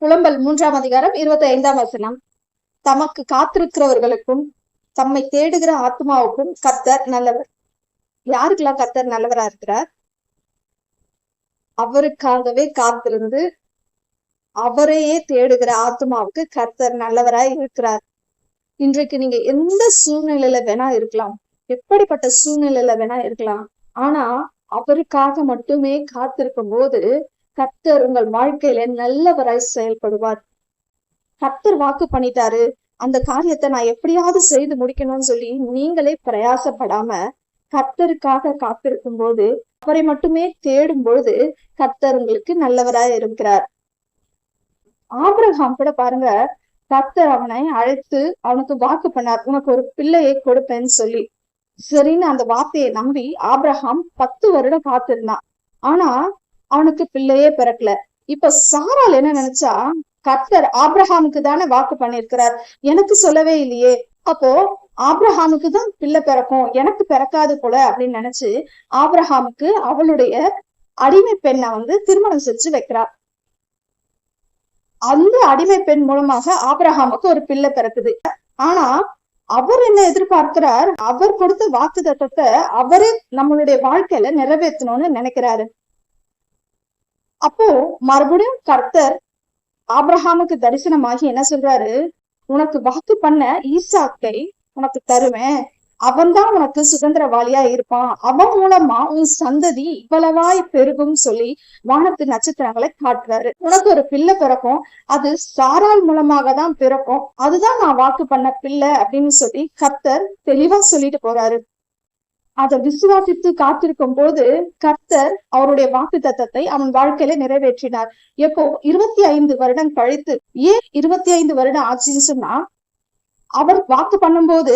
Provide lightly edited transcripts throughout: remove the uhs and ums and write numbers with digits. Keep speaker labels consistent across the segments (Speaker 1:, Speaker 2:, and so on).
Speaker 1: புலம்பல் 3ஆம் அதிகாரம் 25ஆம் வசனம். தமக்கு காத்திருக்கிறவர்களுக்கும் தம்மை தேடுகிற ஆத்மாவுக்கும் கர்த்தர் நல்லவர். யாருக்கெல்லாம் கர்த்தர் நல்லவரா இருக்கிறார்? அவருக்காகவே காத்திருந்து அவரையே தேடுகிற ஆத்மாவுக்கு கர்த்தர் நல்லவராய் இருக்கிறார். இன்றைக்கு நீங்க எந்த சூழ்நிலையில வேணா இருக்கலாம், எப்படிப்பட்ட சூழ்நிலையில வேணா இருக்கலாம். ஆனா அவருக்காக மட்டுமே காத்திருக்கும் போது கர்த்தர் உங்கள் வாழ்க்கையில நல்லவராய் செயல்படுவார். கர்த்தர் வாக்கு பண்ணிட்டாரு, அந்த காரியத்தை நான் எப்படியாவது செய்து முடிக்கணும்னு சொல்லி நீங்களே பிரயாசப்படாம கர்த்தருக்காக காத்திருக்கும் போது, அவரை மட்டுமே தேடும் பொழுது கர்த்தர் உங்களுக்கு நல்லவராய் இருக்கிறார். ஆபிரகாம் கூட பாருங்க, கர்த்தர் அவனை அழைத்து அவனுக்கு வாக்கு பண்ணார், உனக்கு ஒரு பிள்ளையை கொடுப்பேன்னு சொல்லி. சரின்னு அந்த வார்த்தையை நம்பி ஆபிரகாம் 10 வருடம் காத்திருந்தான். ஆனா அவனுக்கு பிள்ளையே பிறக்கல. இப்ப சாராள் என்ன நினைச்சா, கர்த்தர் ஆபிரகாமுக்கு தானே வாக்கு பண்ணிருக்கிறார், எனக்கு சொல்லவே இல்லையே, அப்போ ஆபிரகாமுக்கு தான் பிள்ளை பிறக்கும், எனக்கு பிறக்காது போல அப்படின்னு நினைச்சு ஆபிரகாமுக்கு அவளுடைய அடிமை பெண்ணை திருமணம் செஞ்சு வைக்கிறார். அந்த அடிமை பெண் மூலமாக ஆபிரகாமுக்கு ஒரு பிள்ளை பிறக்குது. ஆனா அவர் என்ன எதிர்பார்க்கிறார், அவர் கொடுத்த வாக்கு தத்தத்தை அவரே நம்மளுடைய வாழ்க்கையில நிறைவேற்றணும்னு நினைக்கிறாரு. அப்போ மறுபடியும் கர்த்தர் ஆபிரகாமுக்கு தரிசனமாகி என்ன சொல்றாரு, உனக்கு வாக்கு பண்ண ஈசாக்கை உனக்கு தருவேன், அவன் தான் உனக்கு சுதந்திரவாளியா இருப்பான், அவன் மூலமா உன் சந்ததி இவ்வளவாய் பெருகும் சொல்லி வானத்து நட்சத்திரங்களை காட்டுறாரு. உனக்கு ஒரு பிள்ளை பிறக்கும், அது சாராள் மூலமாக தான் பிறக்கும், அதுதான் நான் வாக்கு பண்ண பிள்ளை அப்படின்னு சொல்லி கர்த்தர் தெளிவா சொல்லிட்டு போறாரு. அதை விசுவாசித்து காத்திருக்கும் போது கர்த்தர் அவருடைய வாக்கு தத்தத்தை அவன் வாழ்க்கையில நிறைவேற்றினார். எப்போ 25 வருடம் கழித்து. ஏன் 25 வருடம் ஆச்சுன்னு சொன்னா, அவர் வாக்கு பண்ணும்போது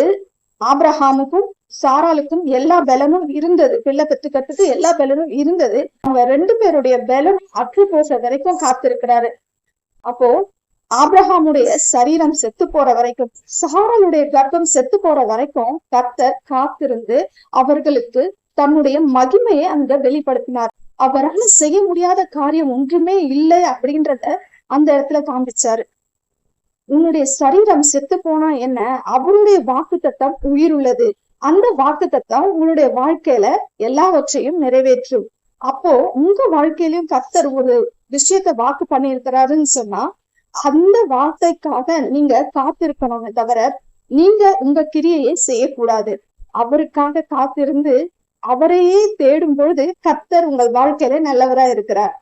Speaker 1: ஆபிரகாமுக்கும் சாராளுக்கும் எல்லா பலனும் இருந்தது, பிள்ளை பெற்றுக்கிறதுக்கு எல்லா பலனும் இருந்தது. அவங்க 2 பேருடைய பலன் அற்று போற வரைக்கும் காத்திருக்கிறாரு. அப்போ ஆபிரகாமுடைய சரீரம் செத்து போற வரைக்கும், சாராளுடைய கர்ப்பம் செத்து போற வரைக்கும் கர்த்தர் காத்திருந்து அவர்களுக்கு தன்னுடைய மகிமையை அங்க வெளிப்படுத்தினார். அவரால் செய்ய முடியாத காரியம் ஒன்றுமே இல்லை அப்படின்றத அந்த இடத்துல காண்பிச்சாரு. உன்னுடைய சரீரம் செத்து போனா என்ன, அவருடைய வாக்கு தத்தம் உயிர் உள்ளது, அந்த வாக்கு தத்தம் உங்களுடைய வாழ்க்கையில எல்லாவற்றையும் நிறைவேற்றும். அப்போ உங்க வாழ்க்கையிலயும் கர்த்தர் ஒரு விஷயத்த வாக்கு பண்ணியிருக்கிறாருன்னு சொன்னா, அந்த வார்த்தைக்காக நீங்க காத்திருக்கணுமே தவிர நீங்க உங்க கிரியையை செய்யக்கூடாது. அவருக்காக காத்திருந்து அவரையே தேடும் பொழுது கர்த்தர் உங்கள் வாழ்க்கையில நல்லவரா இருக்கிறார்.